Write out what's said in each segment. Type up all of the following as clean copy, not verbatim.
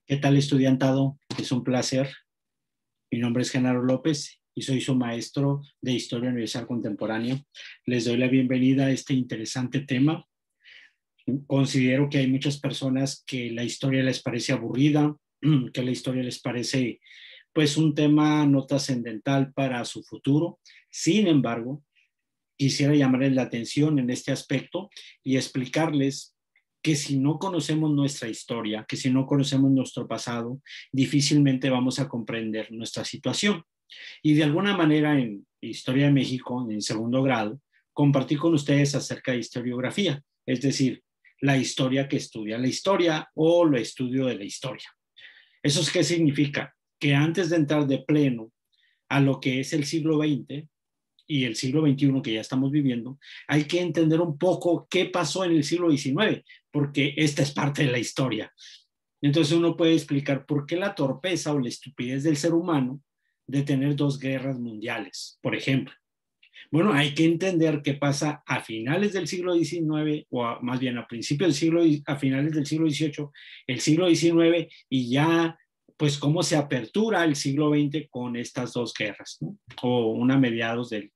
¿Qué tal, estudiantado? Es un placer. Mi nombre es Genaro López y soy su maestro de Historia Universal Contemporánea. Les doy la bienvenida a este interesante tema. Considero que hay muchas personas que la historia les parece aburrida, que la historia les parece pues un tema no trascendental para su futuro. Sin embargo, quisiera llamarles la atención en este aspecto y explicarles que si no conocemos nuestra historia, que si no conocemos nuestro pasado, difícilmente vamos a comprender nuestra situación. Y de alguna manera en Historia de México, en segundo grado, compartí con ustedes acerca de historiografía, es decir, la historia que estudia la historia o el estudio de la historia. ¿Eso es qué significa? Que antes de entrar de pleno a lo que es el siglo XX, y el siglo XXI que ya estamos viviendo, hay que entender un poco qué pasó en el siglo XIX, porque esta es parte de la historia. Entonces uno puede explicar por qué la torpeza o la estupidez del ser humano de tener dos guerras mundiales, por ejemplo. Bueno, hay que entender qué pasa a finales del siglo XIX, más bien a principios del siglo, a finales del siglo XVIII, el siglo XIX, y ya pues cómo se apertura el siglo XX con estas dos guerras, ¿no? O una mediados del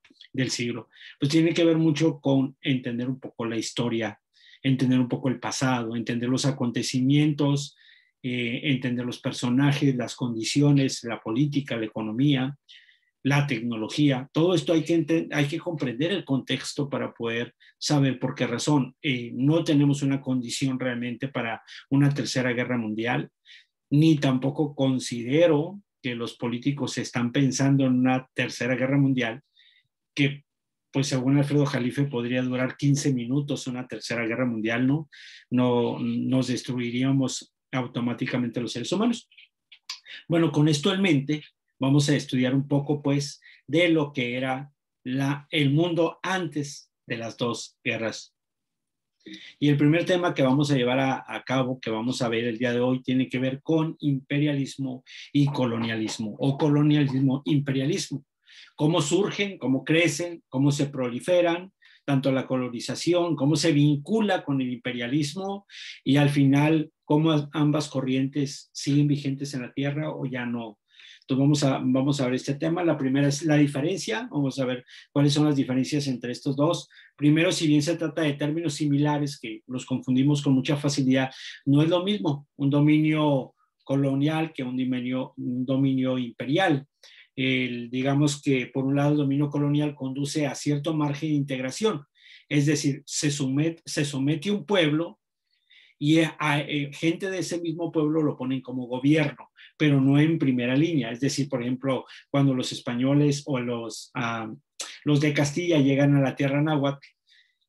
siglo. Pues tiene que ver mucho con entender un poco la historia, entender un poco el pasado, entender los acontecimientos, entender los personajes, las condiciones, la política, la economía, la tecnología. Todo esto hay que comprender el contexto para poder saber por qué razón. No tenemos una condición realmente para una tercera guerra mundial, ni tampoco considero que los políticos están pensando en una tercera guerra mundial, que pues según Alfredo Jalife podría durar 15 minutos una tercera guerra mundial, ¿no? No nos destruiríamos automáticamente los seres humanos. Bueno, con esto en mente, vamos a estudiar un poco pues de lo que era el mundo antes de las dos guerras. Y el primer tema que vamos a llevar a cabo, que vamos a ver el día de hoy, tiene que ver con imperialismo y colonialismo, o colonialismo-imperialismo. Cómo surgen, cómo crecen, cómo se proliferan, tanto la colonización, cómo se vincula con el imperialismo y al final cómo ambas corrientes siguen vigentes en la Tierra o ya no. Entonces vamos a ver este tema. La primera es la diferencia. Vamos a ver cuáles son las diferencias entre estos dos. Primero, si bien se trata de términos similares que los confundimos con mucha facilidad, no es lo mismo un dominio colonial que un dominio imperial. Digamos que por un lado el dominio colonial conduce a cierto margen de integración, es decir, se somete un pueblo y gente de ese mismo pueblo lo ponen como gobierno, pero no en primera línea. Es decir, por ejemplo, cuando los españoles o los de Castilla llegan a la tierra náhuatl,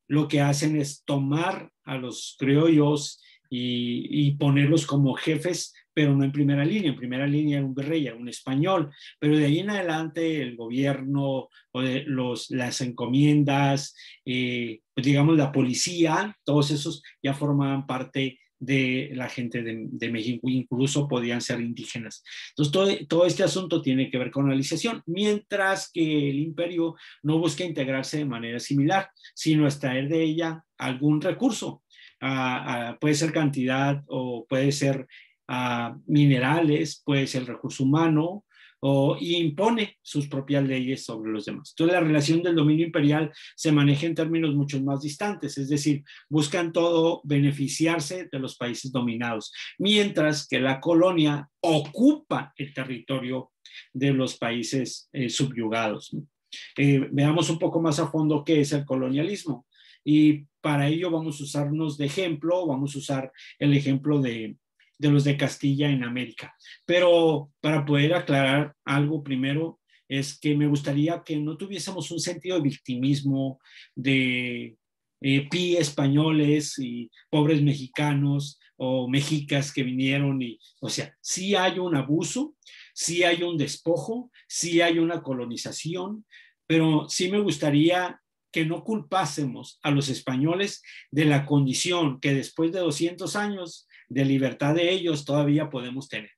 lo que hacen es tomar a los criollos y ponerlos como jefes, pero no en primera línea. En primera línea era un virrey, era un español, pero de ahí en adelante el gobierno o las encomiendas, pues digamos la policía, todos esos ya formaban parte de la gente de México, incluso podían ser indígenas. Entonces, todo este asunto tiene que ver con la colonización, mientras que el imperio no busca integrarse de manera similar, sino extraer de ella algún recurso. Puede ser cantidad o puede ser minerales, puede ser recurso humano, y impone sus propias leyes sobre los demás. Entonces la relación del dominio imperial se maneja en términos mucho más distantes, es decir, buscan todo beneficiarse de los países dominados, mientras que la colonia ocupa el territorio de los países subyugados. Veamos un poco más a fondo qué es el colonialismo. Y para ello vamos a usarnos de ejemplo, vamos a usar el ejemplo de los de Castilla en América. Pero para poder aclarar algo primero, es que me gustaría que no tuviésemos un sentido de victimismo, de pi españoles y pobres mexicanos o mexicas que vinieron y, o sea, sí hay un abuso, sí hay un despojo, sí hay una colonización, pero sí me gustaría que no culpásemos a los españoles de la condición que después de 200 años de libertad de ellos todavía podemos tener.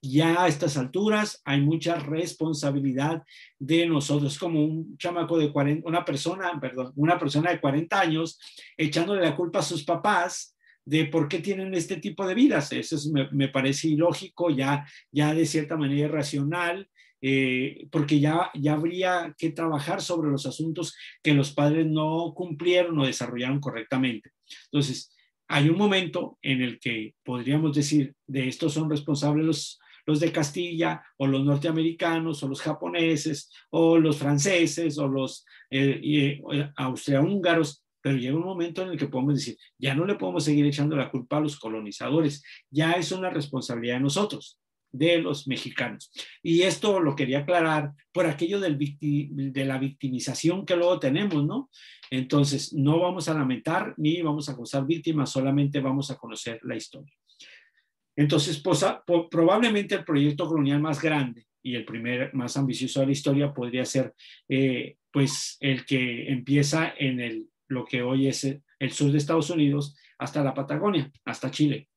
Ya a estas alturas hay mucha responsabilidad de nosotros, como un chamaco de 40, una persona de 40 años echándole la culpa a sus papás de por qué tienen este tipo de vidas. Eso me parece ilógico, ya de cierta manera irracional, porque ya habría que trabajar sobre los asuntos que los padres no cumplieron o desarrollaron correctamente. Entonces, hay un momento en el que podríamos decir, de estos son responsables los de Castilla, o los norteamericanos, o los japoneses, o los franceses, o los austrohúngaros, pero llega un momento en el que podemos decir, ya no le podemos seguir echando la culpa a los colonizadores, ya es una responsabilidad de nosotros, de los mexicanos. Y esto lo quería aclarar por aquello de la victimización que luego tenemos, ¿no? Entonces, no vamos a lamentar ni vamos a acusar víctimas, solamente vamos a conocer la historia. Entonces, pues, probablemente el proyecto colonial más grande y el primer más ambicioso de la historia podría ser pues el que empieza en lo que hoy es el sur de Estados Unidos hasta la Patagonia, hasta Chile.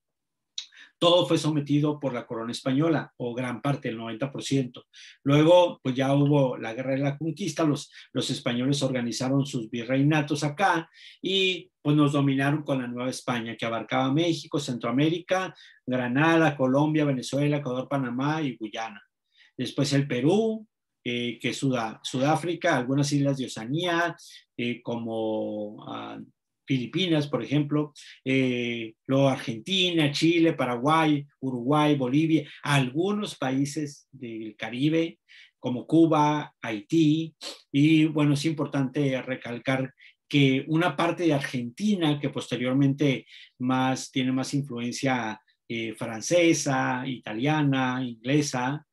Todo fue sometido por la corona española, o gran parte, el 90%. Luego, pues ya hubo la guerra de la conquista, los españoles organizaron sus virreinatos acá y pues nos dominaron con la Nueva España, que abarcaba México, Centroamérica, Granada, Colombia, Venezuela, Ecuador, Panamá y Guyana. Después el Perú, que es Sudáfrica, algunas islas de Oceanía, como Filipinas, por ejemplo, luego Argentina, Chile, Paraguay, Uruguay, Bolivia, algunos países del Caribe, como Cuba, Haití, y bueno, es importante recalcar que una parte de Argentina, que posteriormente tiene más influencia francesa, italiana, inglesa,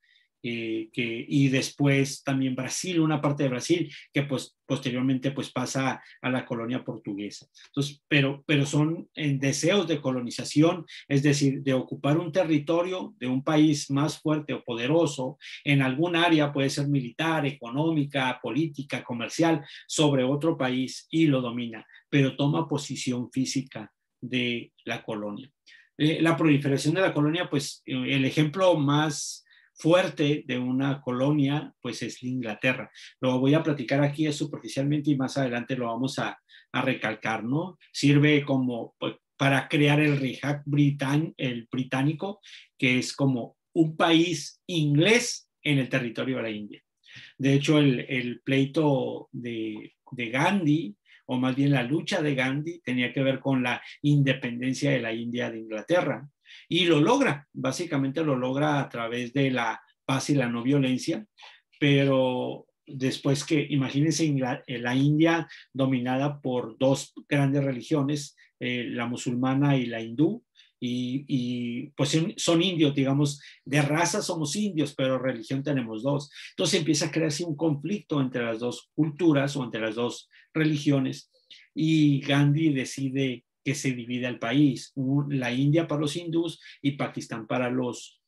y después también Brasil, una parte de Brasil que pues posteriormente pues pasa a la colonia portuguesa. Entonces, pero son deseos de colonización, es decir, de ocupar un territorio de un país más fuerte o poderoso en algún área, puede ser militar, económica, política, comercial, sobre otro país y lo domina, pero toma posición física de la colonia. La proliferación de la colonia, pues el ejemplo más fuerte de una colonia, pues es Inglaterra. Lo voy a platicar aquí superficialmente y más adelante lo vamos a recalcar, ¿no? Sirve como pues, para crear el Rajat el británico, que es como un país inglés en el territorio de la India. De hecho, el pleito de Gandhi, o más bien la lucha de Gandhi, tenía que ver con la independencia de la India de Inglaterra. Y lo logra, básicamente lo logra a través de la paz y la no violencia, pero después que, imagínense, la India dominada por dos grandes religiones, la musulmana y la hindú, y pues son indios, digamos, de raza somos indios, pero religión tenemos dos. Entonces empieza a crearse un conflicto entre las dos culturas o entre las dos religiones, y Gandhi decide que se divida el país, la India para los hindús y Pakistán para los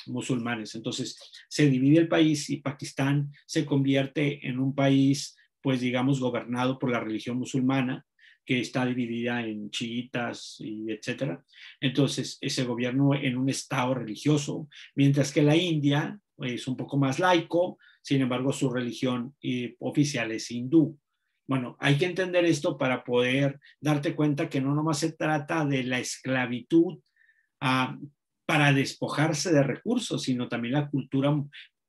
musulmanes. Entonces se divide el país y Pakistán se convierte en un país, pues digamos, gobernado por la religión musulmana, que está dividida en chiitas y etcétera. Entonces, ese gobierno en un estado religioso, mientras que la India es un poco más laico, sin embargo, su religión oficial es hindú. Bueno, hay que entender esto para poder darte cuenta que no nomás se trata de la esclavitud para despojarse de recursos, sino también la cultura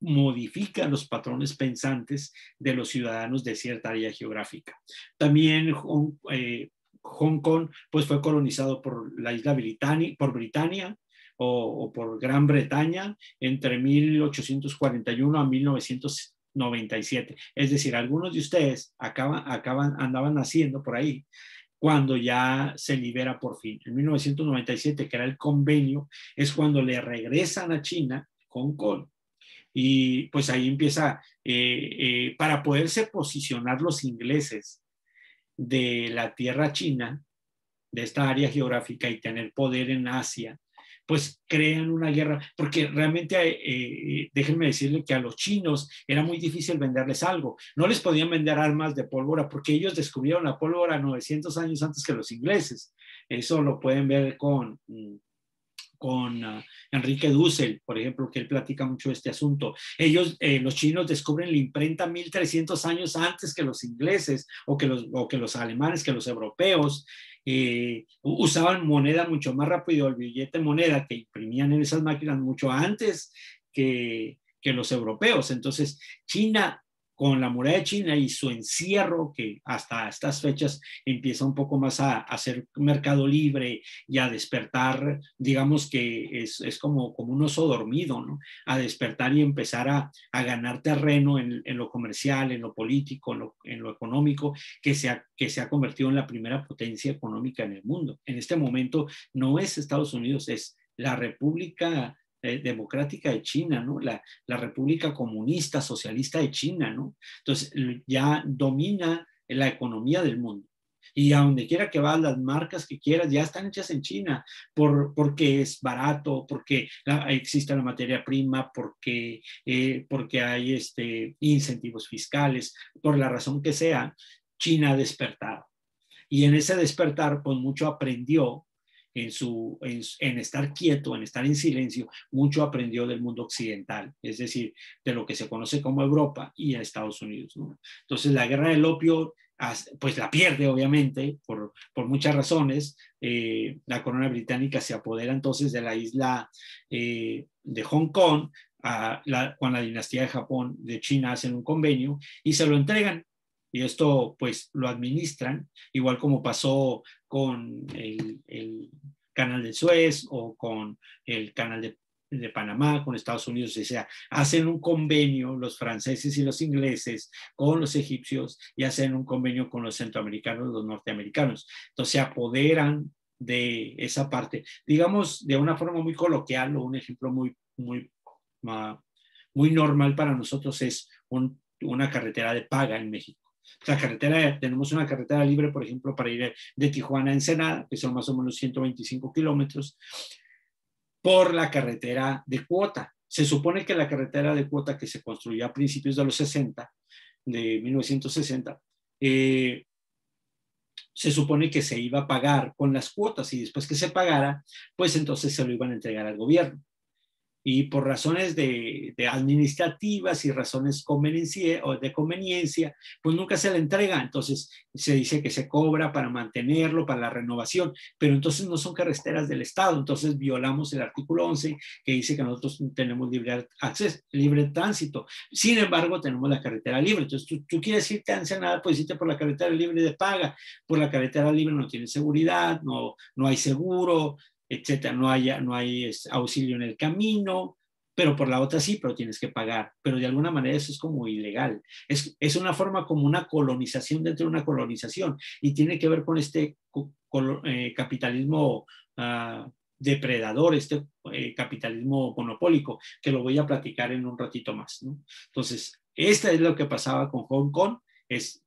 modifica los patrones pensantes de los ciudadanos de cierta área geográfica. También Hong Kong pues, fue colonizado por la isla por Britania o por Gran Bretaña entre 1841 a 1997. Es decir, algunos de ustedes andaban naciendo por ahí cuando ya se libera por fin. En 1997, que era el convenio, es cuando le regresan a China Hong Kong. Y pues ahí empieza, para poderse posicionar los ingleses de la tierra china, de esta área geográfica, y tener poder en Asia, pues crean una guerra, porque realmente déjenme decirle que a los chinos era muy difícil venderles algo, no les podían vender armas de pólvora porque ellos descubrieron la pólvora 900 años antes que los ingleses. Eso lo pueden ver con Enrique Dussel, por ejemplo, que él platica mucho de este asunto. Ellos, los chinos, descubren la imprenta 1300 años antes que los ingleses o que los alemanes, que los europeos. Usaban moneda mucho más rápido, el billete moneda que imprimían en esas máquinas mucho antes que los europeos. Entonces, China, con la muralla de China y su encierro, que hasta estas fechas empieza un poco más a hacer mercado libre y a despertar, digamos que es como un oso dormido, ¿no? A despertar y empezar a ganar terreno en lo comercial, en lo político, en lo económico, que se ha convertido en la primera potencia económica en el mundo. En este momento no es Estados Unidos, es la República Democrática de China, ¿no? La República Comunista Socialista de China, ¿no? Entonces ya domina la economía del mundo. Y a donde quiera que vas, las marcas que quieras ya están hechas en China, porque es barato, porque existe la materia prima, porque hay incentivos fiscales, por la razón que sea, China ha despertado. Y en ese despertar, pues mucho aprendió en estar quieto, en estar en silencio, mucho aprendió del mundo occidental, es decir, de lo que se conoce como Europa y a Estados Unidos, ¿no? Entonces la guerra del opio, pues la pierde obviamente por muchas razones. La corona británica se apodera entonces de la isla de Hong Kong, con la dinastía de Japón, de China, hacen un convenio y se lo entregan. Y esto pues lo administran, igual como pasó con el canal de Suez o con el canal de Panamá, con Estados Unidos. O sea, hacen un convenio los franceses y los ingleses con los egipcios y hacen un convenio con los centroamericanos, los norteamericanos. Entonces se apoderan de esa parte. Digamos, de una forma muy coloquial, o un ejemplo muy normal para nosotros es una carretera de paga en México. Tenemos una carretera libre, por ejemplo, para ir de Tijuana a Ensenada, que son más o menos 125 kilómetros, por la carretera de cuota. Se supone que la carretera de cuota que se construyó a principios de los 60, de 1960, se supone que se iba a pagar con las cuotas y después que se pagara, pues entonces se lo iban a entregar al gobierno. Y por razones de administrativas y razones de conveniencia, pues nunca se le entrega. Entonces se dice que se cobra para mantenerlo, para la renovación, pero entonces no son carreteras del Estado. Entonces violamos el artículo 11 que dice que nosotros tenemos libre acceso, libre tránsito. Sin embargo, tenemos la carretera libre. Entonces tú quieres irte a Ensenada, pues irte por la carretera libre de paga. Por la carretera libre no tienes seguridad, no hay seguro, etcétera, no hay auxilio en el camino, pero por la otra sí, pero tienes que pagar. Pero de alguna manera eso es como ilegal. Es una forma como una colonización dentro de una colonización y tiene que ver con este capitalismo depredador, capitalismo monopólico, que lo voy a platicar en un ratito más, ¿no? Entonces, esta es lo que pasaba con Hong Kong,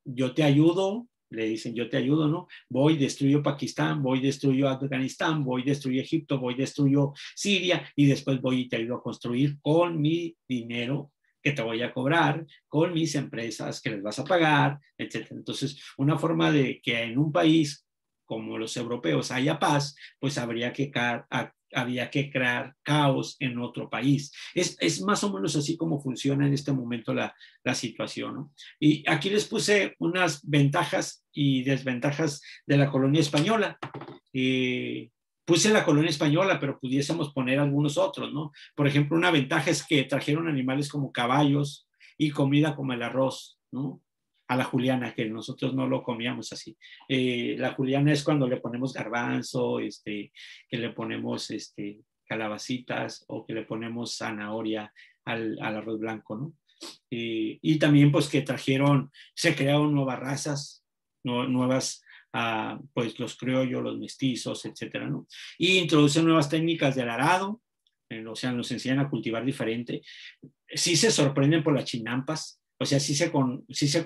yo te ayudo, le dicen yo te ayudo, ¿no? Voy, destruyo Pakistán, voy, destruyo Afganistán, voy, destruyo Egipto, voy, destruyo Siria y después voy y te ayudo a construir con mi dinero que te voy a cobrar, con mis empresas que les vas a pagar, etc. Entonces, una forma de que en un país como los europeos haya paz, pues habría que crear caos en otro país. Es más o menos así como funciona en este momento la situación, ¿no? Y aquí les puse unas ventajas y desventajas de la colonia española. Puse la colonia española, pero pudiésemos poner algunos otros, ¿no? Por ejemplo, una ventaja es que trajeron animales como caballos y comida como el arroz, ¿no? A la juliana, que nosotros no lo comíamos así. La juliana es cuando le ponemos garbanzo, que le ponemos calabacitas o que le ponemos zanahoria al arroz blanco, ¿no? Y también pues que se crearon nuevas razas, nuevas, pues los criollos, los mestizos, etcétera, ¿no? Y introducen nuevas técnicas del arado, o sea, nos enseñan a cultivar diferente. Sí se sorprenden por las chinampas, o sea, sí se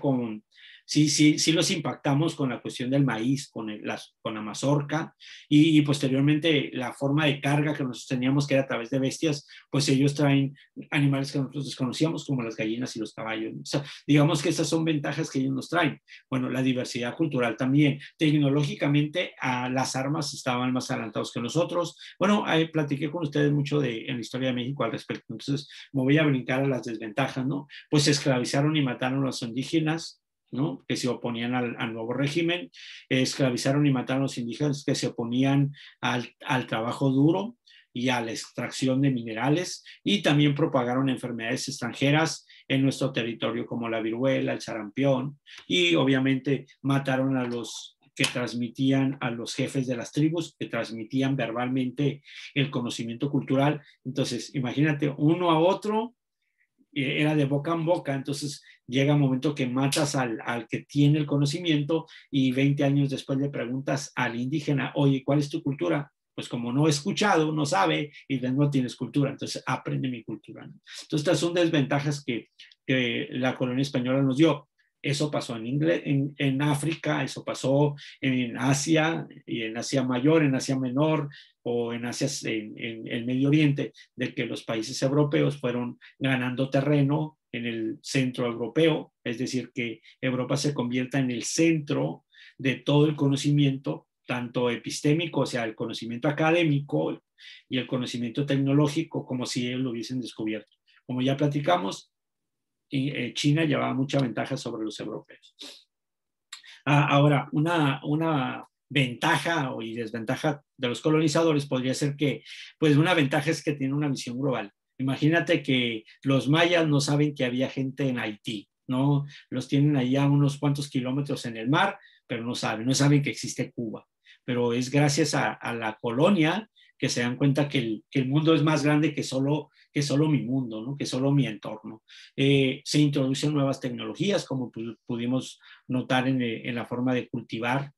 sí los impactamos con la cuestión del maíz, con la mazorca y posteriormente la forma de carga que nosotros teníamos, que era a través de bestias, pues ellos traen animales que nosotros desconocíamos, como las gallinas y los caballos. O sea, digamos que esas son ventajas que ellos nos traen. Bueno, la diversidad cultural también. Tecnológicamente, las armas estaban más adelantados que nosotros. Bueno, platiqué con ustedes mucho en la historia de México al respecto. Entonces, me voy a brincar a las desventajas, ¿no? Pues esclavizaron y mataron a los indígenas, ¿no? Que se oponían al nuevo régimen, esclavizaron y mataron a los indígenas que se oponían al trabajo duro y a la extracción de minerales, y también propagaron enfermedades extranjeras en nuestro territorio como la viruela, el sarampión, y obviamente mataron a los que transmitían, a los jefes de las tribus, que transmitían verbalmente el conocimiento cultural. Entonces, imagínate, uno a otro era de boca en boca, entonces llega un momento que matas al que tiene el conocimiento y 20 años después le preguntas al indígena, oye, ¿cuál es tu cultura? Pues como no he escuchado, no sabe y no tienes cultura, entonces aprende mi cultura, ¿no? Entonces estas son desventajas que la colonia española nos dio. Eso pasó en África, eso pasó en Asia, y en Asia Mayor, en Asia Menor, o en Asia, en Medio Oriente, de que los países europeos fueron ganando terreno en el centro europeo, es decir, que Europa se convierta en el centro de todo el conocimiento, tanto epistémico, o sea, el conocimiento académico y el conocimiento tecnológico, como si ellos lo hubiesen descubierto. Como ya platicamos, China llevaba mucha ventaja sobre los europeos. Ahora, una ventaja y desventaja de los colonizadores podría ser que, pues una ventaja es que tienen una visión global. Imagínate que los mayas no saben que había gente en Haití, ¿no? Los tienen allá unos cuantos kilómetros en el mar, pero no saben que existe Cuba. Pero es gracias a la colonia que se dan cuenta que el mundo es más grande que solo mi mundo, ¿no? Que solo mi entorno. Se introducen nuevas tecnologías, como pudimos notar en la forma de cultivar.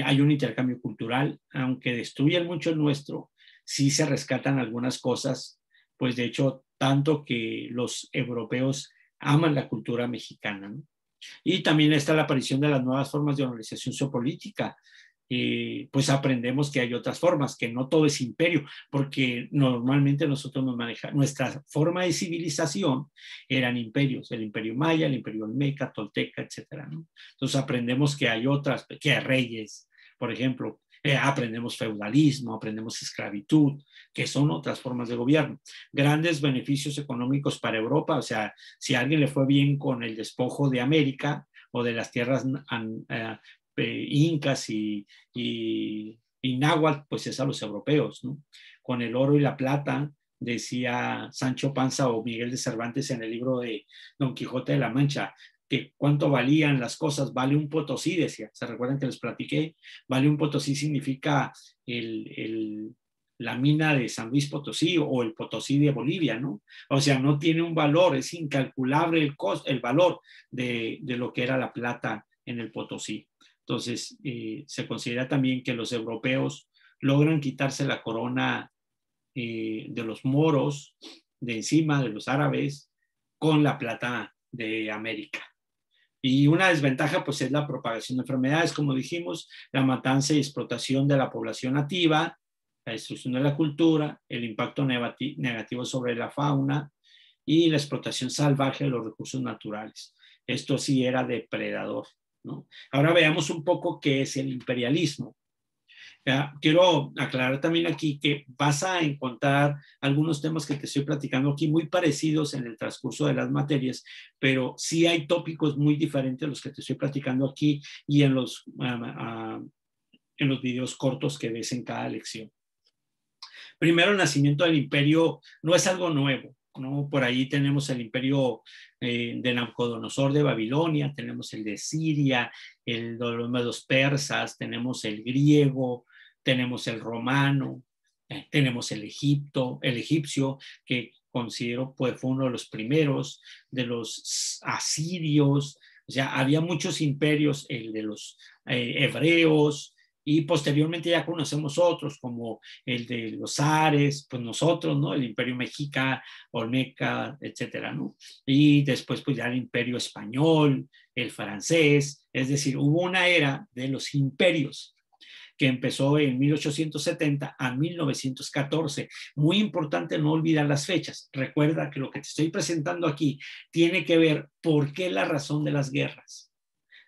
Hay un intercambio cultural, aunque destruyen mucho el nuestro, sí se rescatan algunas cosas, pues de hecho, tanto que los europeos aman la cultura mexicana, ¿no? Y también está la aparición de las nuevas formas de organización sociopolítica. Pues aprendemos que hay otras formas, que no todo es imperio, porque normalmente nosotros nos manejamos, nuestra forma de civilización eran imperios, el imperio maya, el imperio olmeca, tolteca, etcétera, ¿no? Entonces aprendemos que hay otras, que hay reyes, por ejemplo, aprendemos feudalismo, aprendemos esclavitud, que son otras formas de gobierno. Grandes beneficios económicos para Europa, o sea, si a alguien le fue bien con el despojo de América o de las tierras incas y náhuatl, pues es a los europeos, ¿no? Con el oro y la plata, decía Sancho Panza o Miguel de Cervantes en el libro de Don Quijote de la Mancha, que cuánto valían las cosas, vale un potosí, decía, ¿se recuerdan que les platiqué? Vale un potosí significa la mina de San Luis Potosí o el Potosí de Bolivia, ¿no? O sea, no tiene un valor, es incalculable el valor de lo que era la plata en el Potosí. Entonces, se considera también que los europeos logran quitarse la corona de los moros de encima, de los árabes, con la plata de América. Y una desventaja, pues, es la propagación de enfermedades, como dijimos, la matanza y explotación de la población nativa, la destrucción de la cultura, el impacto negativo sobre la fauna y la explotación salvaje de los recursos naturales. Esto sí era depredador, ¿no? Ahora veamos un poco qué es el imperialismo. Quiero aclarar también aquí que vas a encontrar algunos temas que te estoy platicando aquí muy parecidos en el transcurso de las materias, pero sí hay tópicos muy diferentes a los que te estoy platicando aquí y en los videos cortos que ves en cada lección. Primero, el nacimiento del imperio no es algo nuevo, ¿no? Por ahí tenemos el imperio de Nabucodonosor de Babilonia, tenemos el de Siria, el de los persas, tenemos el griego, tenemos el romano, tenemos el egipcio, que considero pues, fue uno de los primeros, de los asirios, o sea, había muchos imperios, el de los hebreos, Y posteriormente ya conocemos otros, como el de los zares, pues nosotros, ¿no? El Imperio Mexica, Olmeca, etcétera, ¿no? Y después, pues ya el Imperio Español, el francés, es decir, hubo una era de los imperios que empezó en 1870 a 1914. Muy importante no olvidar las fechas. Recuerda que lo que te estoy presentando aquí tiene que ver por qué la razón de las guerras.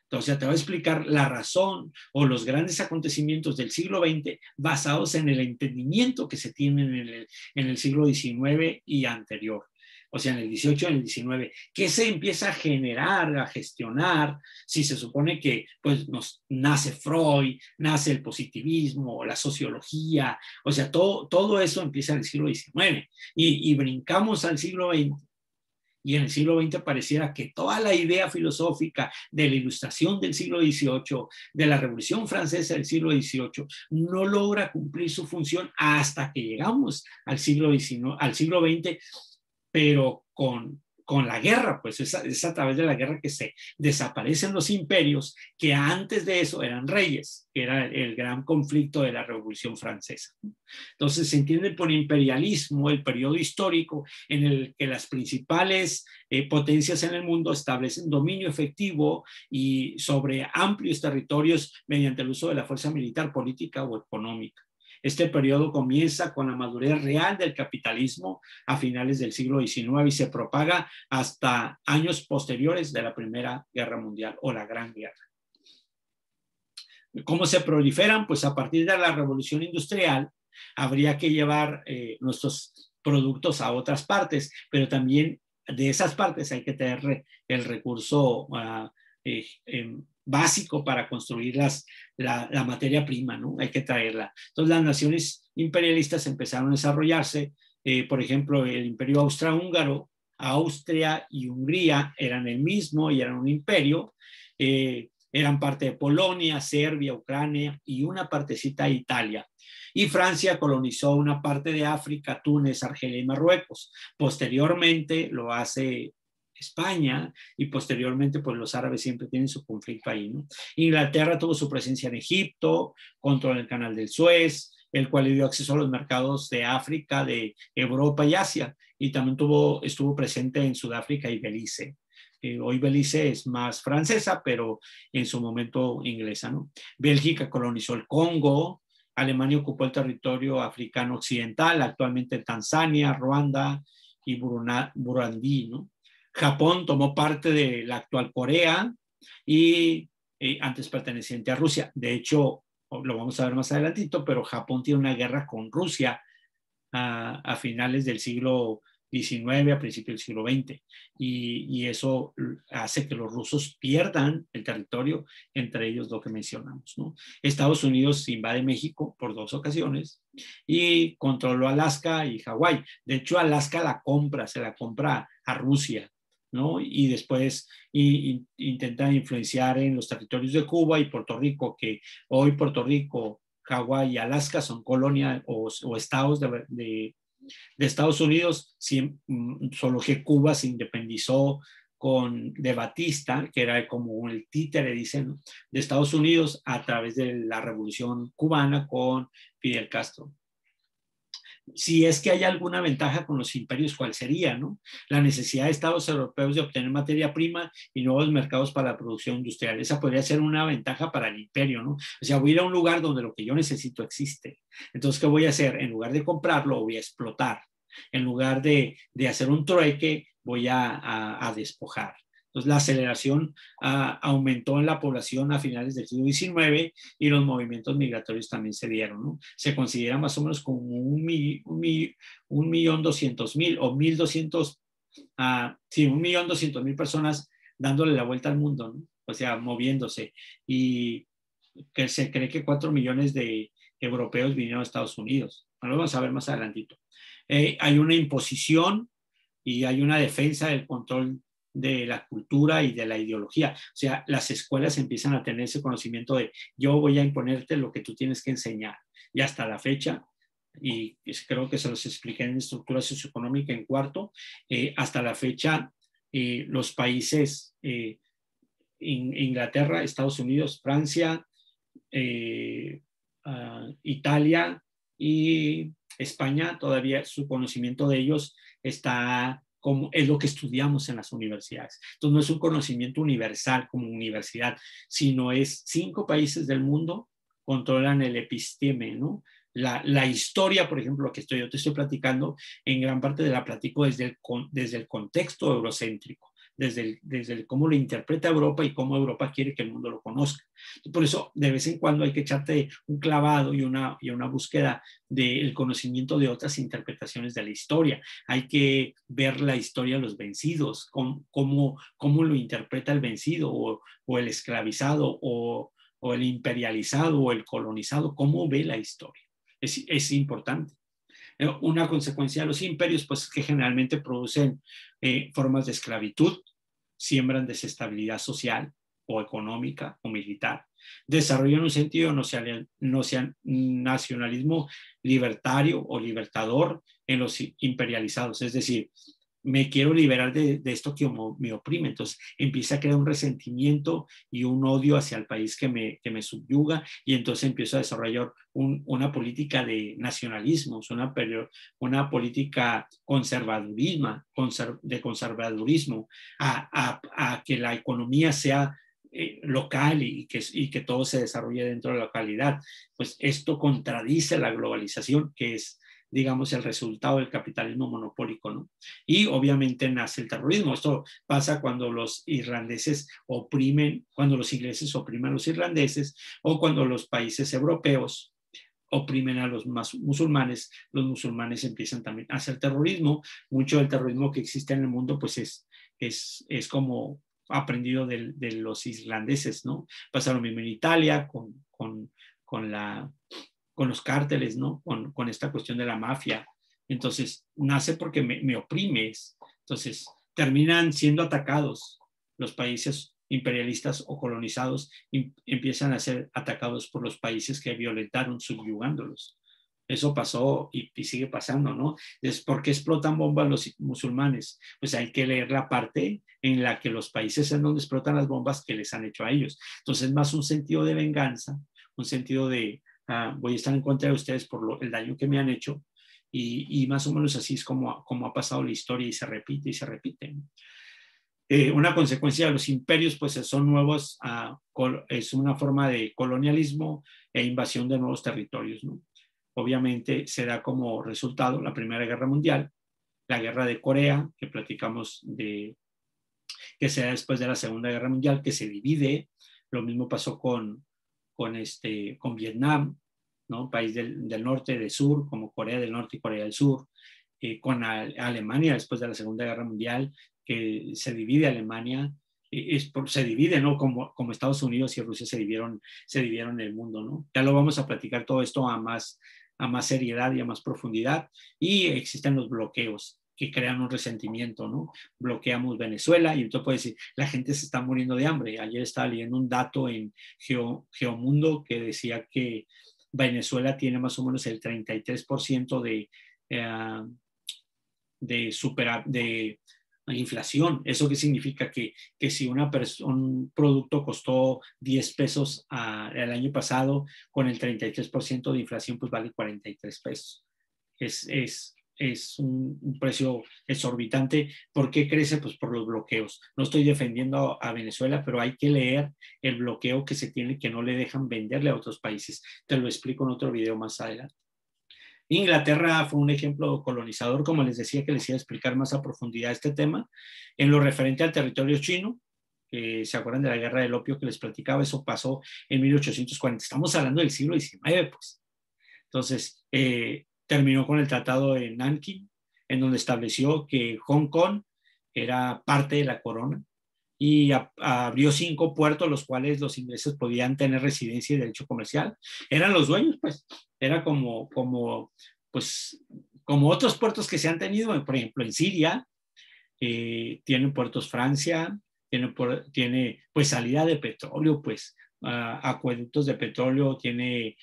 Entonces te voy a explicar la razón o los grandes acontecimientos del siglo XX basados en el entendimiento que se tiene en el siglo XIX y anterior. O sea, en el 18 y en el 19, ¿qué se empieza a generar, a gestionar? Si se supone que pues nace Freud, nace el positivismo, la sociología, o sea, todo eso empieza en el siglo XIX y brincamos al siglo XX. Y en el siglo XX pareciera que toda la idea filosófica de la Ilustración del siglo XVIII, de la Revolución Francesa del siglo XVIII, no logra cumplir su función hasta que llegamos al siglo XIX, al siglo XX, pero con la guerra, pues es a través de la guerra que se desaparecen los imperios que antes de eso eran reyes, que era el gran conflicto de la Revolución Francesa. Entonces se entiende por imperialismo el periodo histórico en el que las principales potencias en el mundo establecen dominio efectivo y sobre amplios territorios mediante el uso de la fuerza militar, política o económica. Este periodo comienza con la madurez real del capitalismo a finales del siglo XIX y se propaga hasta años posteriores de la Primera Guerra Mundial o la Gran Guerra. ¿Cómo se proliferan? Pues a partir de la Revolución Industrial habría que llevar nuestros productos a otras partes, pero también de esas partes hay que tener el recurso básico para construir la materia prima, ¿no? Hay que traerla. Entonces las naciones imperialistas empezaron a desarrollarse, por ejemplo, el imperio austrohúngaro, Austria y Hungría eran el mismo y eran un imperio, eran parte de Polonia, Serbia, Ucrania y una partecita de Italia. Y Francia colonizó una parte de África, Túnez, Argelia y Marruecos. Posteriormente lo hace España y posteriormente pues los árabes siempre tienen su conflicto ahí, ¿no? Inglaterra tuvo su presencia en Egipto, controló el canal del Suez, el cual le dio acceso a los mercados de África, de Europa y Asia, y también estuvo presente en Sudáfrica y Belice. Hoy Belice es más francesa, pero en su momento inglesa, ¿no? Bélgica colonizó el Congo, Alemania ocupó el territorio africano occidental, actualmente Tanzania, Ruanda y Burundi, ¿no? Japón tomó parte de la actual Corea y antes perteneciente a Rusia. De hecho, lo vamos a ver más adelantito, pero Japón tiene una guerra con Rusia a finales del siglo XIX, a principios del siglo XX. Y eso hace que los rusos pierdan el territorio, entre ellos lo que mencionamos, ¿no? Estados Unidos invade México por 2 ocasiones y controló Alaska y Hawái. De hecho, Alaska se la compra a Rusia, ¿no? Y después intenta influenciar en los territorios de Cuba y Puerto Rico, que hoy Puerto Rico, Hawái y Alaska son colonias o estados de Estados Unidos, solo que Cuba se independizó de Batista, que era como el títere, dicen, de Estados Unidos a través de la Revolución Cubana con Fidel Castro. Si es que hay alguna ventaja con los imperios, ¿cuál sería, no? La necesidad de estados europeos de obtener materia prima y nuevos mercados para la producción industrial. Esa podría ser una ventaja para el imperio, ¿no? O sea, voy a ir a un lugar donde lo que yo necesito existe. Entonces, ¿qué voy a hacer? En lugar de comprarlo, voy a explotar. En lugar de hacer un trueque, voy a despojar. Entonces, la aceleración aumentó en la población a finales del siglo XIX y los movimientos migratorios también se dieron, ¿no? Se considera más o menos como 1.200.000 o 1.200.000, sí, 1.200.000 personas dándole la vuelta al mundo, ¿no? O sea, moviéndose. Y que se cree que 4 millones de europeos vinieron a Estados Unidos. Lo vamos a ver más adelantito. Hay una imposición y hay una defensa del control de la cultura y de la ideología. O sea, las escuelas empiezan a tener ese conocimiento de yo voy a imponerte lo que tú tienes que enseñar. Y hasta la fecha, y creo que se los expliqué en estructura socioeconómica en cuarto, hasta la fecha los países Inglaterra, Estados Unidos, Francia, Italia y España, todavía su conocimiento de ellos está como es lo que estudiamos en las universidades. Entonces no es un conocimiento universal como universidad, sino es 5 países del mundo controlan el episteme, ¿no? La historia, por ejemplo, que yo te estoy platicando, en gran parte de la platico desde el contexto eurocéntrico, desde cómo lo interpreta Europa y cómo Europa quiere que el mundo lo conozca. Por eso, de vez en cuando hay que echarte un clavado y una búsqueda del conocimiento de otras interpretaciones de la historia. Hay que ver la historia de los vencidos, cómo lo interpreta el vencido o el esclavizado o el imperializado o el colonizado, cómo ve la historia. Es importante. Una consecuencia de los imperios, pues, es que generalmente producen formas de esclavitud, siembran desestabilidad social o económica o militar, desarrollan un sentido nacionalismo libertario o libertador en los imperializados, es decir, me quiero liberar de esto que me oprime. Entonces empieza a crear un resentimiento y un odio hacia el país que me subyuga, y entonces empiezo a desarrollar una política de nacionalismos, una política de conservadurismo, a que la economía sea local y que todo se desarrolle dentro de la localidad. Pues esto contradice la globalización, que es, digamos, el resultado del capitalismo monopólico, ¿no? Y obviamente nace el terrorismo. Esto pasa cuando los ingleses oprimen a los irlandeses, o cuando los países europeos oprimen a los musulmanes empiezan también a hacer terrorismo. Mucho del terrorismo que existe en el mundo pues es como aprendido de los irlandeses, ¿no? Pasa lo mismo en Italia con los cárteles, ¿no? Con esta cuestión de la mafia. Entonces, nace porque me oprimes. Entonces, terminan siendo atacados los países imperialistas o colonizados, empiezan a ser atacados por los países que violentaron subyugándolos. Eso pasó y sigue pasando, ¿no? Es porque explotan bombas los musulmanes. Pues hay que leer la parte en la que los países en donde explotan las bombas que les han hecho a ellos. Entonces, más un sentido de venganza, un sentido de voy a estar en contra de ustedes por el daño que me han hecho, y más o menos así es como ha pasado la historia, y se repite y se repite. Una consecuencia de los imperios pues son nuevos, es una forma de colonialismo e invasión de nuevos territorios, ¿no? Obviamente se da como resultado la Primera Guerra Mundial, la Guerra de Corea, que platicamos que se da después de la Segunda Guerra Mundial, que se divide. Lo mismo pasó con Vietnam, ¿no? País del norte, del sur, como Corea del Norte y Corea del Sur, con Alemania después de la Segunda Guerra Mundial, que se divide Alemania, se divide, ¿no? Como Estados Unidos y Rusia se dividieron el mundo, ¿no? Ya lo vamos a platicar todo esto a más seriedad y a más profundidad, y existen los bloqueos que crean un resentimiento, ¿no? Bloqueamos Venezuela y entonces puede decir, la gente se está muriendo de hambre. Ayer estaba leyendo un dato en Geomundo que decía que Venezuela tiene más o menos el 33% de inflación. ¿Eso qué significa? Que si un producto costó 10 pesos el año pasado, con el 33% de inflación, pues vale 43 pesos. Es un precio exorbitante. ¿Por qué crece? Pues por los bloqueos. No estoy defendiendo a Venezuela, pero hay que leer el bloqueo que se tiene, que no le dejan venderle a otros países. Te lo explico en otro video más adelante. Inglaterra fue un ejemplo colonizador, como les decía, que les iba a explicar más a profundidad este tema. En lo referente al territorio chino, ¿se acuerdan de la guerra del opio que les platicaba? Eso pasó en 1840. Estamos hablando del siglo XIX, pues. Entonces, terminó con el Tratado de Nankín, en donde estableció que Hong Kong era parte de la corona, y abrió 5 puertos, los cuales los ingleses podían tener residencia y derecho comercial. Eran los dueños, pues. Era pues, como otros puertos que se han tenido, por ejemplo, en Siria, tienen puertos Francia, tiene pues salida de petróleo, pues acueductos de petróleo, tiene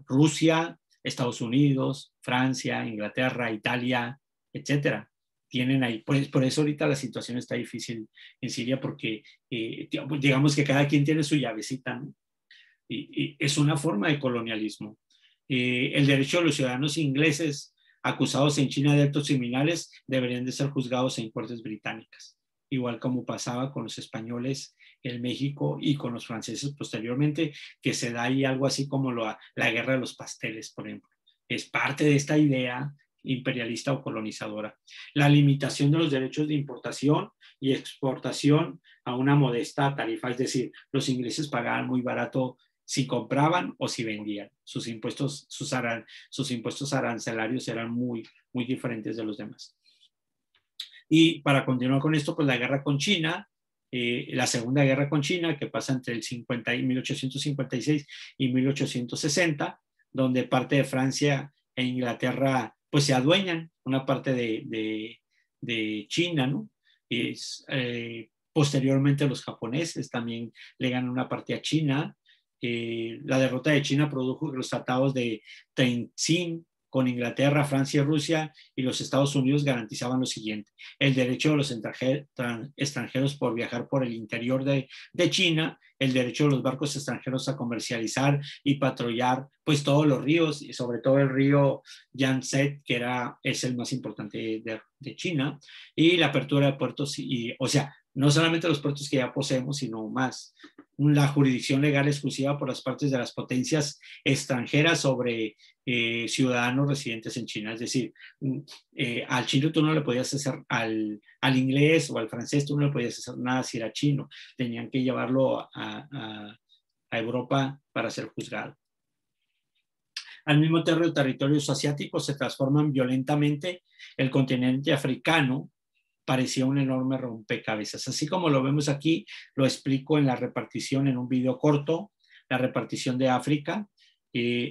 Rusia, Estados Unidos, Francia, Inglaterra, Italia, etcétera. Tienen ahí, por eso ahorita la situación está difícil en Siria, porque digamos que cada quien tiene su llavecita, ¿no? y es una forma de colonialismo. El derecho de los ciudadanos ingleses acusados en China de actos similares deberían de ser juzgados en cortes británicas, igual como pasaba con los españoles en México y con los franceses posteriormente, que se da ahí algo así como la guerra de los pasteles, por ejemplo. Es parte de esta idea imperialista o colonizadora. La limitación de los derechos de importación y exportación a una modesta tarifa, es decir, los ingleses pagaban muy barato si compraban o si vendían. Sus impuestos arancelarios eran muy, muy diferentes de los demás. Y para continuar con esto, pues la guerra con China, la segunda guerra con China, que pasa entre el 1856 y 1860, donde parte de Francia e Inglaterra pues se adueñan una parte de China, ¿no? Posteriormente los japoneses también le ganan una parte a China. La derrota de China produjo que los tratados de Tenzin con Inglaterra, Francia y Rusia y los Estados Unidos garantizaban lo siguiente: el derecho de los extranjeros por viajar por el interior de China, el derecho de los barcos extranjeros a comercializar y patrullar pues todos los ríos, y sobre todo el río Yangtze, que es el más importante de China, y la apertura de puertos, o sea, no solamente los puertos que ya poseemos, sino más. La jurisdicción legal exclusiva por las partes de las potencias extranjeras sobre ciudadanos residentes en China. Es decir, al chino tú no le podías hacer, al inglés o al francés tú no le podías hacer nada si era chino. Tenían que llevarlo a Europa para ser juzgado. Al mismo tiempo, territorios asiáticos se transforman violentamente. El continente africano parecía un enorme rompecabezas. Así como lo vemos aquí, lo explico en la repartición en un video corto, la repartición de África.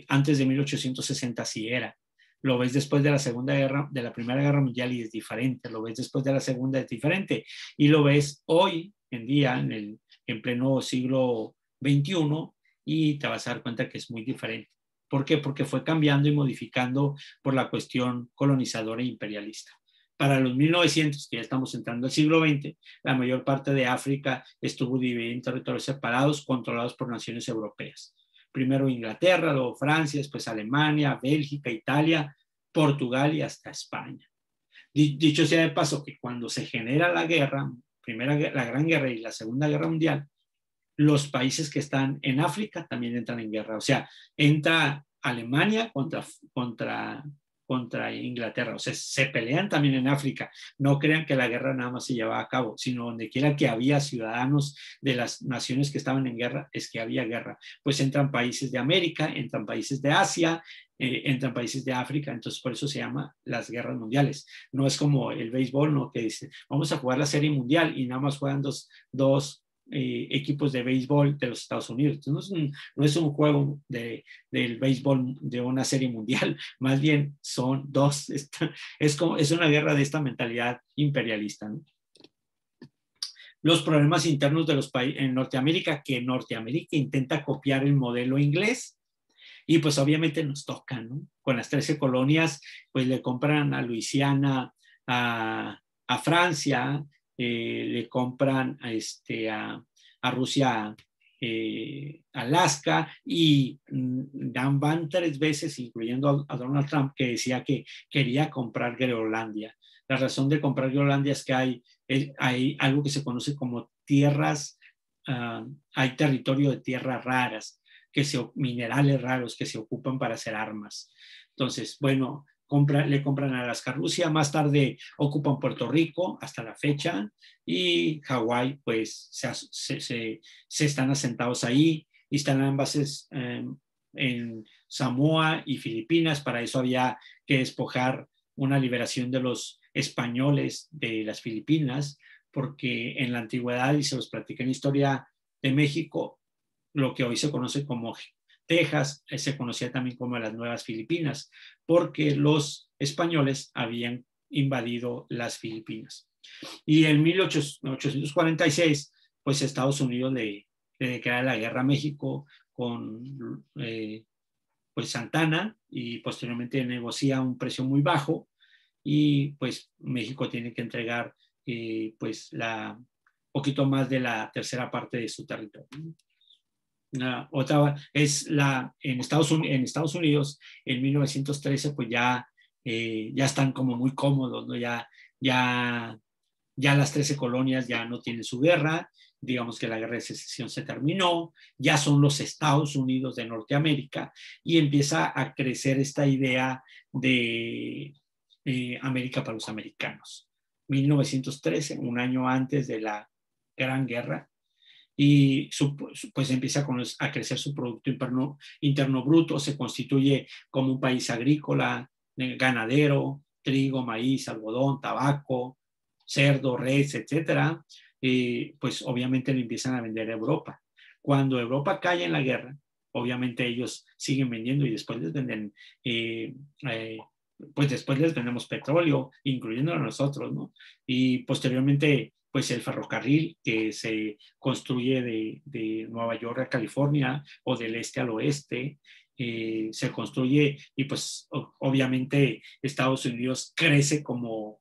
Antes de 1860 sí era. Lo ves después de la Primera Guerra Mundial y es diferente. Lo ves después de la Segunda, es diferente. Y lo ves hoy en día, en pleno siglo XXI, y te vas a dar cuenta que es muy diferente. ¿Por qué? Porque fue cambiando y modificando por la cuestión colonizadora e imperialista. Para los 1900, que ya estamos entrando al siglo XX, la mayor parte de África estuvo dividida en territorios separados, controlados por naciones europeas. Primero Inglaterra, luego Francia, después Alemania, Bélgica, Italia, Portugal y hasta España. Dicho sea de paso que cuando se genera la guerra, la Gran Guerra y la Segunda Guerra Mundial, los países que están en África también entran en guerra. O sea, entra Alemania contra Inglaterra. O sea, se pelean también en África. No crean que la guerra nada más se llevaba a cabo, sino donde quiera que había ciudadanos de las naciones que estaban en guerra, es que había guerra. Pues entran países de América, entran países de Asia, entran países de África. Entonces por eso se llama las guerras mundiales. No es como el béisbol, ¿no? Que dice, vamos a jugar la serie mundial y nada más juegan dos equipos de béisbol de los Estados Unidos. Entonces, no es un juego del béisbol de una serie mundial, más bien son dos. Es una guerra de esta mentalidad imperialista, ¿no? Los problemas internos de los países en Norteamérica, que Norteamérica intenta copiar el modelo inglés, y pues obviamente nos toca, ¿no? Con las 13 colonias, pues le compran a Luisiana, a Francia, le compran a Rusia, Alaska, y van 3 veces, incluyendo a Donald Trump, que decía que quería comprar Groenlandia. La razón de comprar Groenlandia es que hay algo que se conoce como tierras, hay territorio de tierras raras, minerales raros que se ocupan para hacer armas. Entonces, bueno, le compran a Alaska, Rusia, más tarde ocupan Puerto Rico hasta la fecha, y Hawái, pues se están asentados ahí, instalan bases en Samoa y Filipinas. Para eso había que despojar una liberación de los españoles de las Filipinas, porque en la antigüedad, y se los platiqué en Historia de México, lo que hoy se conoce como Texas se conocía también como las Nuevas Filipinas, porque los españoles habían invadido las Filipinas. Y en 1846, pues Estados Unidos le declara la guerra a México con pues Santana, y posteriormente negocia un precio muy bajo, y pues México tiene que entregar pues poquito más de la tercera parte de su territorio. Otra es en Estados Unidos en 1913, pues ya están como muy cómodos, ¿no? Ya, ya las 13 colonias ya no tienen su guerra, digamos que la guerra de secesión se terminó, ya son los Estados Unidos de Norteamérica y empieza a crecer esta idea de América para los americanos. 1913, un año antes de la Gran Guerra, y pues empieza a crecer su Producto Interno Bruto, se constituye como un país agrícola, ganadero, trigo, maíz, algodón, tabaco, cerdo, res, etcétera. Pues obviamente le empiezan a vender a Europa. Cuando Europa cae en la guerra, obviamente ellos siguen vendiendo y después les venden, pues después les vendemos petróleo, incluyendo a nosotros, ¿no? Y posteriormente, pues el ferrocarril que se construye de Nueva York a California o del este al oeste, se construye y pues obviamente Estados Unidos crece como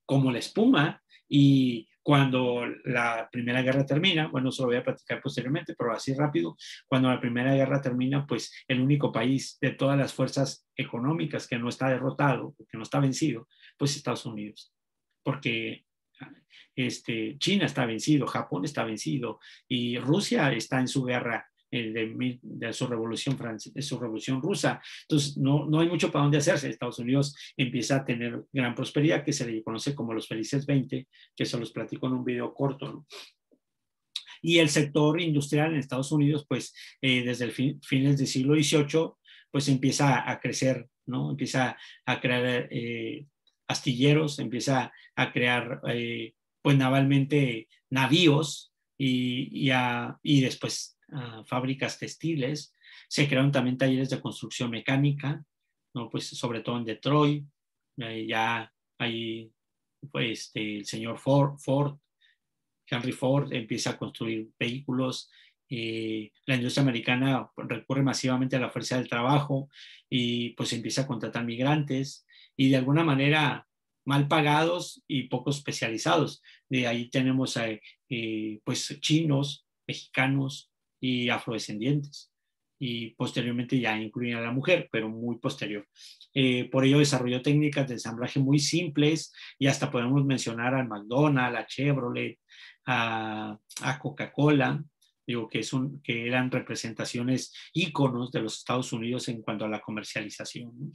la espuma y cuando la Primera Guerra termina, bueno, eso lo voy a platicar posteriormente, pero así rápido, cuando la Primera Guerra termina, pues el único país de todas las fuerzas económicas que no está derrotado, que no está vencido, pues Estados Unidos, porque China está vencido, Japón está vencido y Rusia está en su guerra de su revolución francesa, de su revolución rusa. Entonces, no hay mucho para dónde hacerse. Estados Unidos empieza a tener gran prosperidad, que se le conoce como los felices 20, que se los platico en un video corto, ¿no? Y el sector industrial en Estados Unidos, pues desde el fines del siglo XVIII, pues empieza a crecer, ¿no? Empieza a crear astilleros, empieza a crear, pues navalmente, navíos y después fábricas textiles. Se crearon también talleres de construcción mecánica, ¿no? Pues sobre todo en Detroit, ya hay pues, el señor Ford, Henry Ford empieza a construir vehículos, la industria americana recurre masivamente a la fuerza del trabajo y pues empieza a contratar migrantes y de alguna manera mal pagados y poco especializados. De ahí tenemos pues chinos, mexicanos y afrodescendientes. Y posteriormente ya incluyen a la mujer, pero muy posterior. Por ello desarrolló técnicas de ensamblaje muy simples y hasta podemos mencionar al McDonald's, a Chevrolet, a Coca-Cola, digo que eran representaciones íconos de los Estados Unidos en cuanto a la comercialización, ¿no?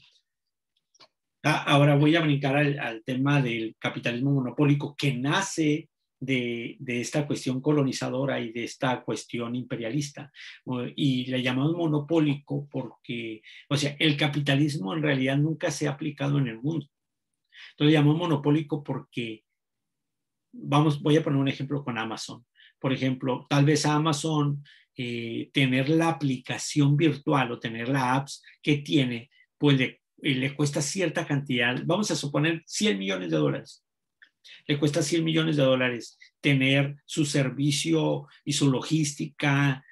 Ahora voy a brincar al tema del capitalismo monopólico que nace de esta cuestión colonizadora y de esta cuestión imperialista. Y le llamamos monopólico porque, o sea, el capitalismo en realidad nunca se ha aplicado en el mundo. Entonces le llamamos monopólico porque voy a poner un ejemplo con Amazon. Por ejemplo, tal vez a Amazon tener la aplicación virtual o tener la apps que tiene, pues le cuesta cierta cantidad, vamos a suponer $100 millones. Le cuesta $100 millones tener su servicio y su logística,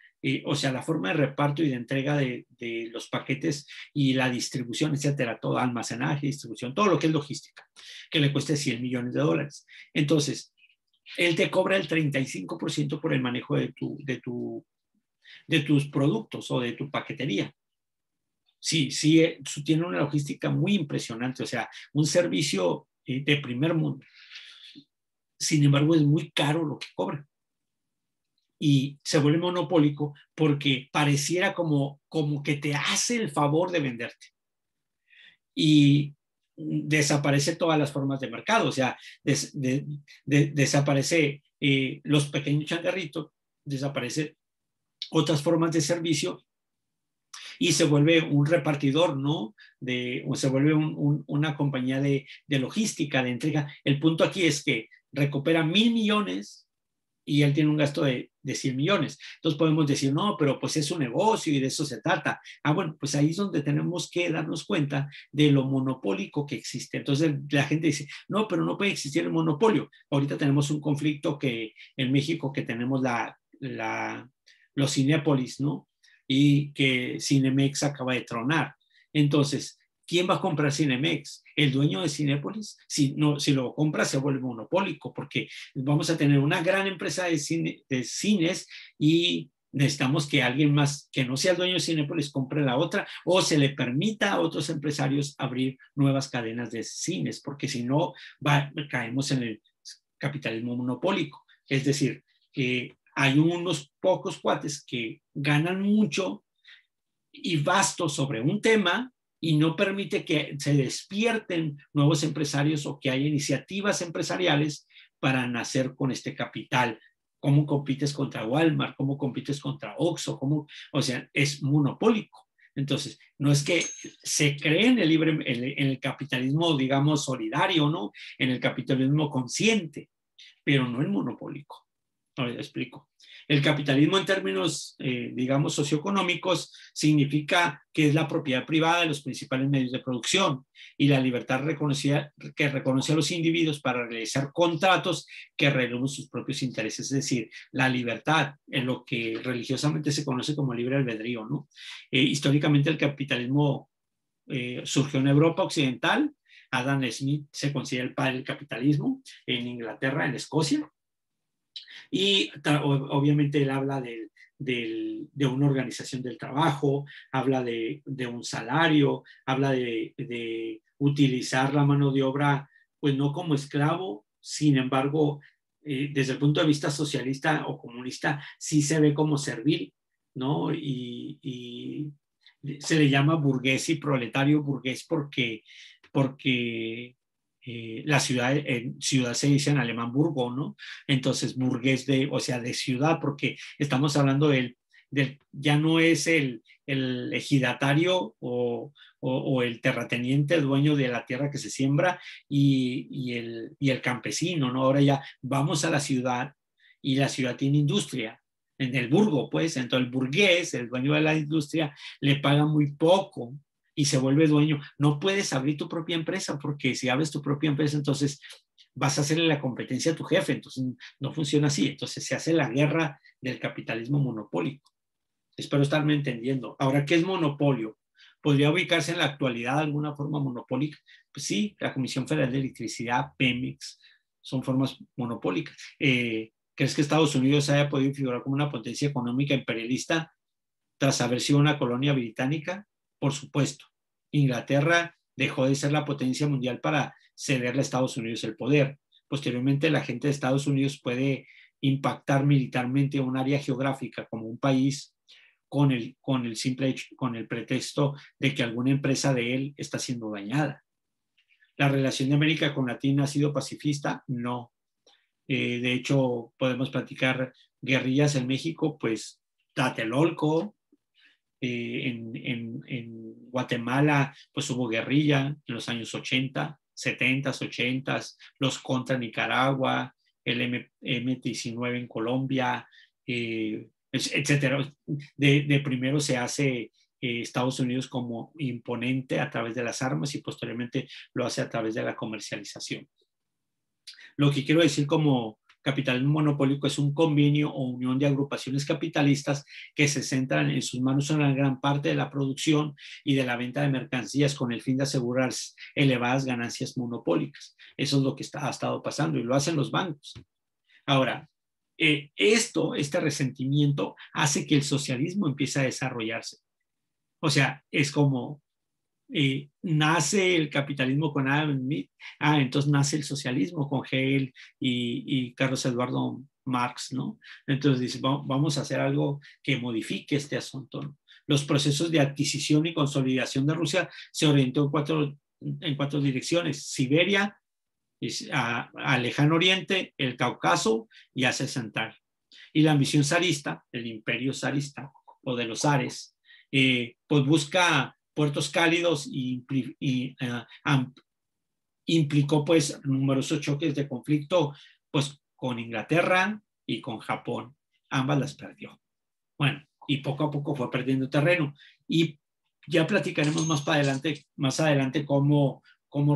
o sea, la forma de reparto y de entrega de los paquetes y la distribución, etcétera, todo, almacenaje, distribución, todo lo que es logística, que le cueste $100 millones. Entonces, él te cobra el 35% por el manejo de tus productos o de tu paquetería. Sí, tiene una logística muy impresionante, o sea, un servicio de primer mundo. Sin embargo, es muy caro lo que cobra. Y se vuelve monopólico porque pareciera como que te hace el favor de venderte. Y desaparece todas las formas de mercado, o sea, desaparece los pequeños changarritos, desaparece otras formas de servicio y se vuelve un repartidor, ¿no? O se vuelve una compañía de logística, de entrega. El punto aquí es que recupera 1,000 millones y él tiene un gasto de 100 millones. Entonces podemos decir, no, pero pues es un negocio y de eso se trata. Bueno, pues ahí es donde tenemos que darnos cuenta de lo monopólico que existe. Entonces la gente dice, no, pero no puede existir el monopolio. Ahorita tenemos un conflicto que en México que tenemos los Cinépolis, ¿no? Y que Cinemex acaba de tronar. Entonces, ¿quién va a comprar Cinemex? ¿El dueño de Cinépolis? Si lo compra se vuelve monopólico porque vamos a tener una gran empresa de cines y necesitamos que alguien más que no sea el dueño de Cinépolis compre la otra o se le permita a otros empresarios abrir nuevas cadenas de cines, porque si no caemos en el capitalismo monopólico. Es decir, hay unos pocos cuates que ganan mucho y vasto sobre un tema y no permite que se despierten nuevos empresarios o que haya iniciativas empresariales para nacer con este capital. ¿Cómo compites contra Walmart? ¿Cómo compites contra Oxxo? ¿Cómo? O sea, es monopólico. Entonces, no es que se cree en el capitalismo, digamos, solidario, ¿no? En el capitalismo consciente, pero no el monopólico. Ahora explico. El capitalismo en términos, digamos, socioeconómicos significa que es la propiedad privada de los principales medios de producción y la libertad que reconoce a los individuos para realizar contratos que regulen sus propios intereses. Es decir, la libertad en lo que religiosamente se conoce como libre albedrío, ¿no? Históricamente el capitalismo surgió en Europa occidental. Adam Smith se considera el padre del capitalismo en Inglaterra, en Escocia. Y obviamente él habla de una organización del trabajo, habla de un salario, habla de utilizar la mano de obra, pues no como esclavo, sin embargo, desde el punto de vista socialista o comunista, sí se ve como servil, ¿no? Y se le llama burgués y proletario burgués porque la ciudad, en ciudad se dice en alemán Burgo, ¿no? Entonces burgués o sea, de ciudad, porque estamos hablando ya no es el ejidatario o el terrateniente, el dueño de la tierra que se siembra y el campesino, ¿no? Ahora ya vamos a la ciudad y la ciudad tiene industria. En el burgo, pues, entonces el burgués, el dueño de la industria, le paga muy poco y se vuelve dueño. No puedes abrir tu propia empresa porque si abres tu propia empresa, entonces vas a hacerle la competencia a tu jefe. Entonces no funciona así. Entonces se hace la guerra del capitalismo monopólico. Espero estarme entendiendo. Ahora, ¿qué es monopolio? ¿Podría ubicarse en la actualidad de alguna forma monopólica? Pues sí, la Comisión Federal de Electricidad, Pemex, son formas monopólicas. ¿Crees que Estados Unidos haya podido figurar como una potencia económica imperialista tras haber sido una colonia británica? Por supuesto. Inglaterra dejó de ser la potencia mundial para cederle a Estados Unidos el poder. Posteriormente, la gente de Estados Unidos puede impactar militarmente un área geográfica como un país con el pretexto de que alguna empresa de él está siendo dañada. ¿La relación de América con Latina ha sido pacifista? No. De hecho, podemos platicar guerrillas en México, pues Tlatelolco, en Guatemala, pues hubo guerrilla en los años 80, 70, 80, los contra Nicaragua, el M-19 en Colombia, etcétera. De primero se hace Estados Unidos como imponente a través de las armas y posteriormente lo hace a través de la comercialización. Lo que quiero decir como capitalismo monopólico es un convenio o unión de agrupaciones capitalistas que se centran en sus manos en una gran parte de la producción y de la venta de mercancías con el fin de asegurar elevadas ganancias monopólicas. Eso es lo que ha estado pasando y lo hacen los bancos. Ahora, este resentimiento hace que el socialismo empiece a desarrollarse. O sea, es como nace el capitalismo con Adam Smith, entonces nace el socialismo con Hegel y Carlos Eduardo Marx, ¿no? Entonces dice, vamos a hacer algo que modifique este asunto, ¿no? Los procesos de adquisición y consolidación de Rusia se orientó en cuatro direcciones: Siberia, a Lejano Oriente, el Cáucaso y Asia Central. Y la ambición zarista, el imperio zarista o de los zares, pues busca puertos cálidos y implicó pues numerosos choques de conflicto pues con Inglaterra y con Japón. Ambas las perdió. Bueno, y poco a poco fue perdiendo terreno. Y ya platicaremos más adelante cómo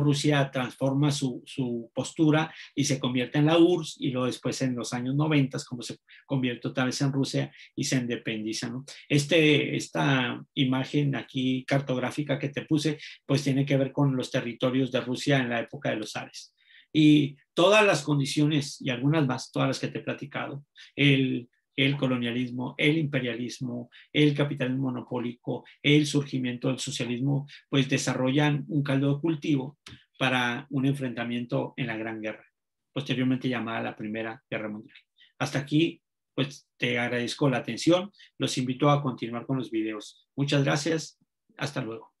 Rusia transforma su postura y se convierte en la URSS y luego después en los años 90 como se convierte otra vez en Rusia y se independiza, ¿no? Esta imagen aquí cartográfica que te puse pues tiene que ver con los territorios de Rusia en la época de los zares. Y todas las condiciones y algunas más, todas las que te he platicado, el colonialismo, el imperialismo, el capitalismo monopólico, el surgimiento del socialismo, pues desarrollan un caldo de cultivo para un enfrentamiento en la Gran Guerra, posteriormente llamada la Primera Guerra Mundial. Hasta aquí, pues te agradezco la atención, los invito a continuar con los videos. Muchas gracias, hasta luego.